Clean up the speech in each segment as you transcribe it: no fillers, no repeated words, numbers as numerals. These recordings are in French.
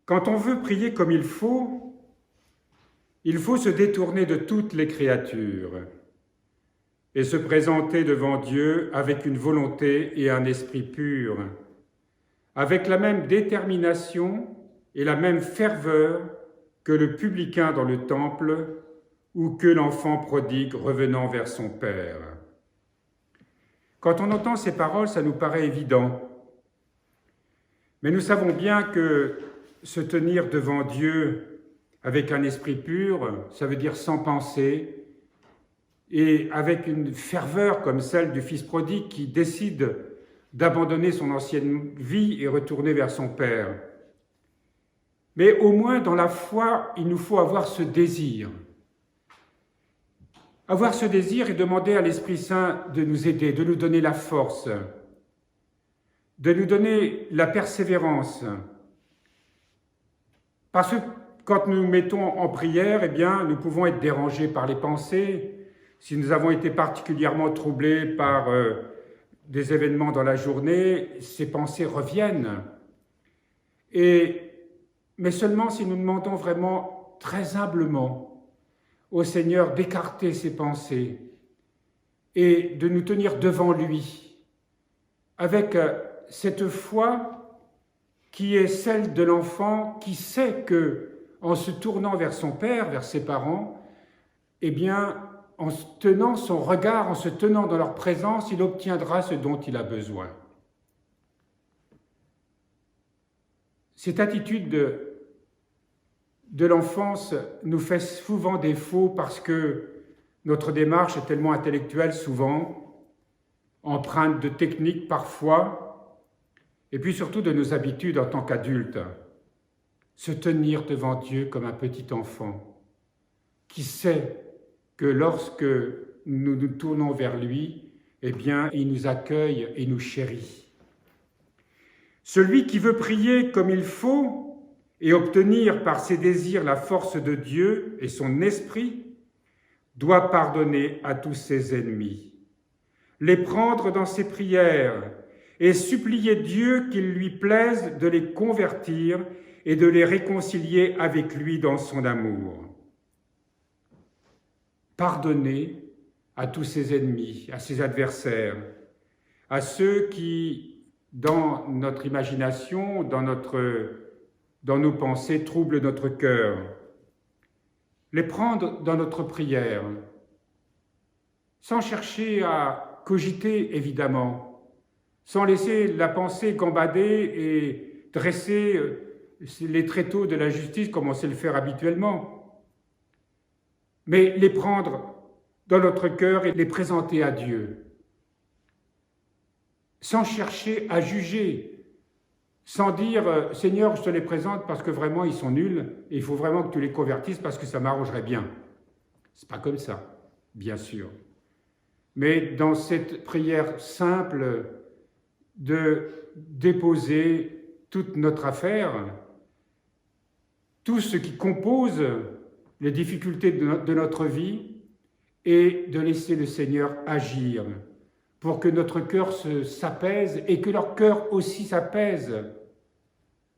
Quand on veut prier comme il faut se détourner de toutes les créatures et se présenter devant Dieu avec une volonté et un esprit pur, avec la même détermination et la même ferveur que le publicain dans le temple ou que l'enfant prodigue revenant vers son Père. Quand on entend ces paroles, ça nous paraît évident. Mais nous savons bien que se tenir devant Dieu avec un esprit pur, ça veut dire sans penser, et avec une ferveur comme celle du fils prodigue qui décide d'abandonner son ancienne vie et retourner vers son Père. Mais au moins dans la foi, il nous faut avoir ce désir. Avoir ce désir et demander à l'Esprit Saint de nous aider, de nous donner la force, de nous donner la persévérance. Parce que quand nous nous mettons en prière, eh bien, nous pouvons être dérangés par les pensées. Si nous avons été particulièrement troublés par des événements dans la journée, ces pensées reviennent. Mais seulement si nous demandons vraiment très humblement au Seigneur d'écarter ces pensées et de nous tenir devant lui avec cette foi qui est celle de l'enfant qui sait que, en se tournant vers son Père, vers ses parents, eh bien, en tenant son regard, en se tenant dans leur présence, il obtiendra ce dont il a besoin. Cette attitude de l'enfance nous fait souvent défaut parce que notre démarche est tellement intellectuelle souvent, empreinte de techniques parfois, et puis surtout de nos habitudes en tant qu'adultes. Se tenir devant Dieu comme un petit enfant qui sait que lorsque nous nous tournons vers lui, eh bien, il nous accueille et nous chérit. Celui qui veut prier comme il faut et obtenir par ses désirs la force de Dieu et son esprit doit pardonner à tous ses ennemis, les prendre dans ses prières et supplier Dieu qu'il lui plaise de les convertir et de les réconcilier avec lui dans son amour. Pardonner à tous ses ennemis, à ses adversaires, à ceux qui, dans notre imagination, dans nos pensées, troublent notre cœur. Les prendre dans notre prière, sans chercher à cogiter, évidemment, sans laisser la pensée gambader et dresser les tréteaux de la justice comme on sait le faire habituellement, mais les prendre dans notre cœur et les présenter à Dieu, sans chercher à juger, sans dire « Seigneur, je te les présente parce que vraiment ils sont nuls et il faut vraiment que tu les convertisses parce que ça m'arrangerait bien ». C'est pas comme ça, bien sûr. Mais dans cette prière simple de déposer toute notre affaire, tout ce qui compose les difficultés de notre vie et de laisser le Seigneur agir pour que notre cœur s'apaise et que leur cœur aussi s'apaise,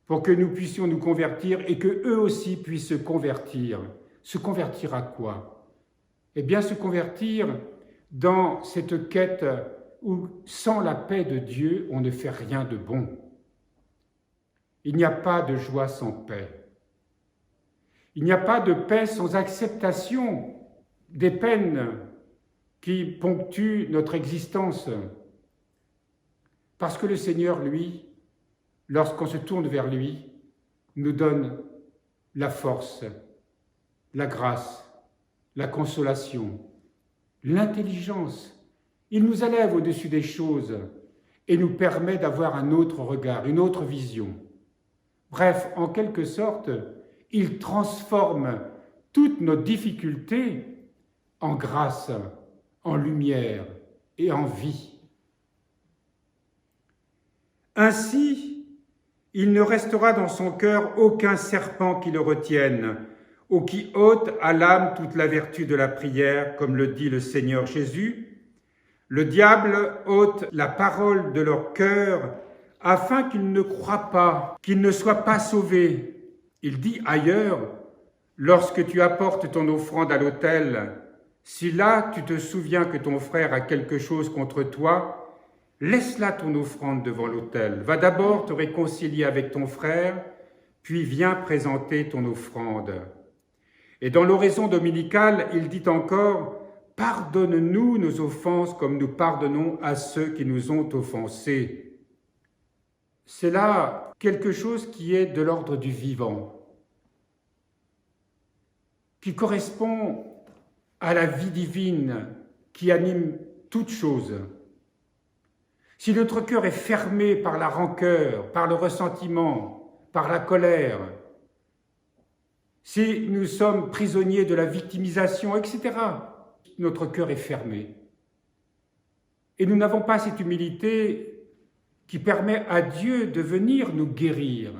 pour que nous puissions nous convertir et que eux aussi puissent se convertir. Se convertir à quoi? Eh bien, se convertir dans cette quête où, sans la paix de Dieu, on ne fait rien de bon. Il n'y a pas de joie sans paix. Il n'y a pas de paix sans acceptation des peines qui ponctuent notre existence. Parce que le Seigneur, lui, lorsqu'on se tourne vers lui, nous donne la force, la grâce, la consolation, l'intelligence. Il nous élève au-dessus des choses et nous permet d'avoir un autre regard, une autre vision. Bref, en quelque sorte, il transforme toutes nos difficultés en grâce, en lumière et en vie. Ainsi, il ne restera dans son cœur aucun serpent qui le retienne, ou qui ôte à l'âme toute la vertu de la prière, comme le dit le Seigneur Jésus. Le diable ôte la parole de leur cœur afin qu'ils ne croient pas, qu'ils ne soient pas sauvés. Il dit ailleurs, lorsque tu apportes ton offrande à l'autel, si là tu te souviens que ton frère a quelque chose contre toi, laisse là ton offrande devant l'autel. Va d'abord te réconcilier avec ton frère, puis viens présenter ton offrande. Et dans l'oraison dominicale, il dit encore « Pardonne-nous nos offenses comme nous pardonnons à ceux qui nous ont offensés ». C'est là quelque chose qui est de l'ordre du vivant, qui correspond à la vie divine qui anime toute chose. Si notre cœur est fermé par la rancœur, par le ressentiment, par la colère, si nous sommes prisonniers de la victimisation, etc., notre cœur est fermé. Et nous n'avons pas cette humilité qui permet à Dieu de venir nous guérir.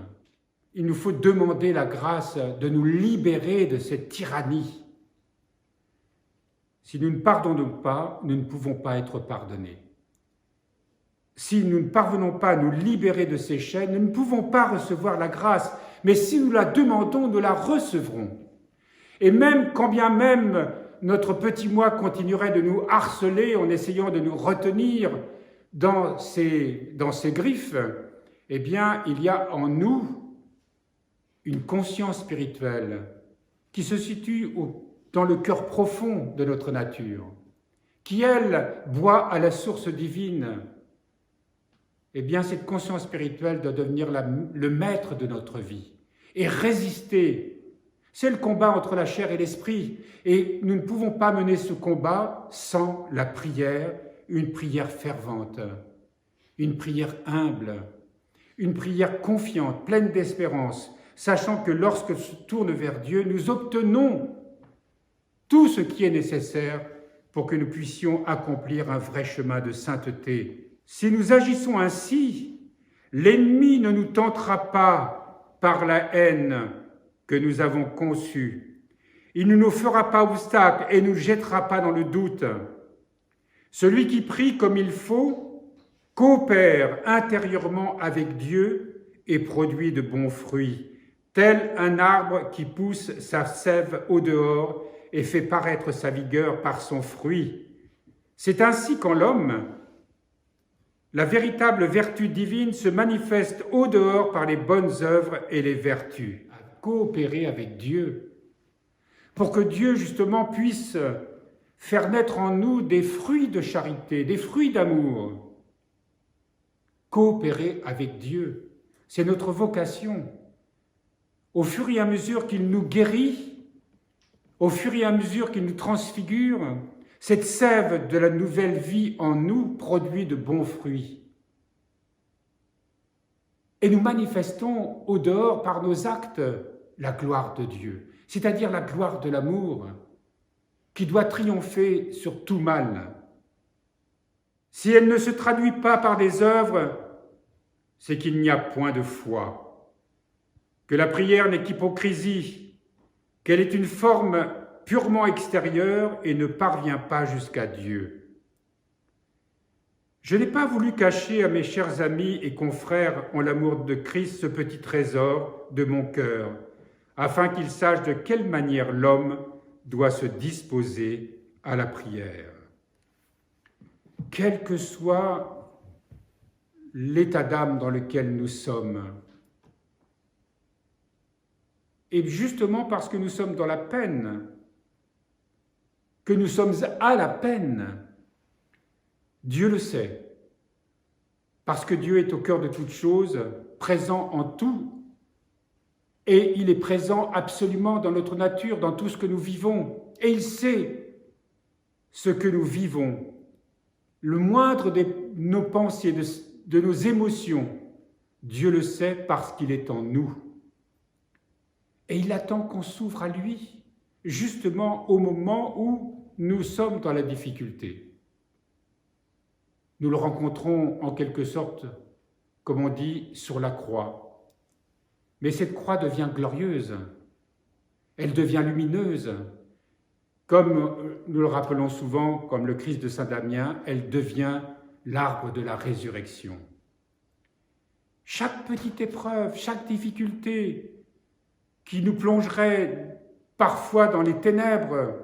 Il nous faut demander la grâce de nous libérer de cette tyrannie. Si nous ne pardonnons pas, nous ne pouvons pas être pardonnés. Si nous ne parvenons pas à nous libérer de ces chaînes, nous ne pouvons pas recevoir la grâce. Mais si nous la demandons, nous la recevrons. Et même, quand bien même notre petit moi continuerait de nous harceler en essayant de nous retenir dans ses griffes, eh bien, il y a en nous une conscience spirituelle qui se situe dans le cœur profond de notre nature, qui, elle, boit à la source divine. Eh bien, cette conscience spirituelle doit devenir le maître de notre vie et résister. C'est le combat entre la chair et l'esprit. Et nous ne pouvons pas mener ce combat sans la prière, une prière fervente, une prière humble, une prière confiante, pleine d'espérance, sachant que lorsque se tourne vers Dieu, nous obtenons tout ce qui est nécessaire pour que nous puissions accomplir un vrai chemin de sainteté. Si nous agissons ainsi, l'ennemi ne nous tentera pas par la haine que nous avons conçue. Il ne nous fera pas obstacle et ne nous jettera pas dans le doute. Celui qui prie comme il faut coopère intérieurement avec Dieu et produit de bons fruits, tel un arbre qui pousse sa sève au dehors et fait paraître sa vigueur par son fruit. C'est ainsi qu'en l'homme, la véritable vertu divine se manifeste au dehors par les bonnes œuvres et les vertus. Coopérer avec Dieu, pour que Dieu justement puisse faire naître en nous des fruits de charité, des fruits d'amour. Coopérer avec Dieu, c'est notre vocation. Au fur et à mesure qu'il nous guérit, au fur et à mesure qu'il nous transfigure, cette sève de la nouvelle vie en nous produit de bons fruits. Et nous manifestons au dehors par nos actes la gloire de Dieu, c'est-à-dire la gloire de l'amour qui doit triompher sur tout mal. Si elle ne se traduit pas par des œuvres, c'est qu'il n'y a point de foi, que la prière n'est qu'hypocrisie, qu'elle est une forme purement extérieure et ne parvient pas jusqu'à Dieu. Je n'ai pas voulu cacher à mes chers amis et confrères en l'amour de Christ ce petit trésor de mon cœur, afin qu'ils sachent de quelle manière l'homme doit se disposer à la prière. Quel que soit l'état d'âme dans lequel nous sommes, et justement parce que nous sommes dans la peine, que nous sommes à la peine, Dieu le sait, parce que Dieu est au cœur de toutes choses, présent en tout, et il est présent absolument dans notre nature, dans tout ce que nous vivons, et il sait ce que nous vivons. Le moindre de nos pensées, de nos émotions, Dieu le sait parce qu'il est en nous. Et il attend qu'on s'ouvre à lui, justement au moment où nous sommes dans la difficulté. Nous le rencontrons en quelque sorte, comme on dit, sur la croix. Mais cette croix devient glorieuse, elle devient lumineuse. Comme nous le rappelons souvent, comme le Christ de Saint-Damien, elle devient l'arbre de la résurrection. Chaque petite épreuve, chaque difficulté qui nous plongerait parfois dans les ténèbres,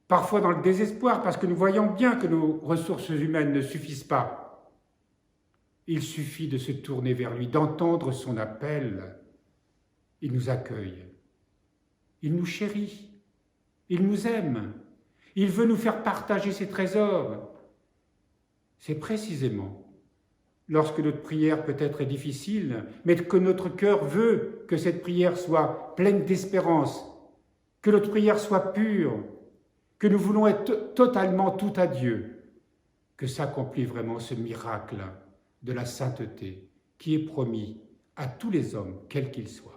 parfois dans le désespoir, parce que nous voyons bien que nos ressources humaines ne suffisent pas. Il suffit de se tourner vers lui, d'entendre son appel. Il nous accueille, il nous chérit, il nous aime, il veut nous faire partager ses trésors. C'est précisément lorsque notre prière peut-être est difficile, mais que notre cœur veut que cette prière soit pleine d'espérance, que notre prière soit pure, que nous voulons être totalement tout à Dieu, que s'accomplit vraiment ce miracle de la sainteté qui est promis à tous les hommes, quels qu'ils soient.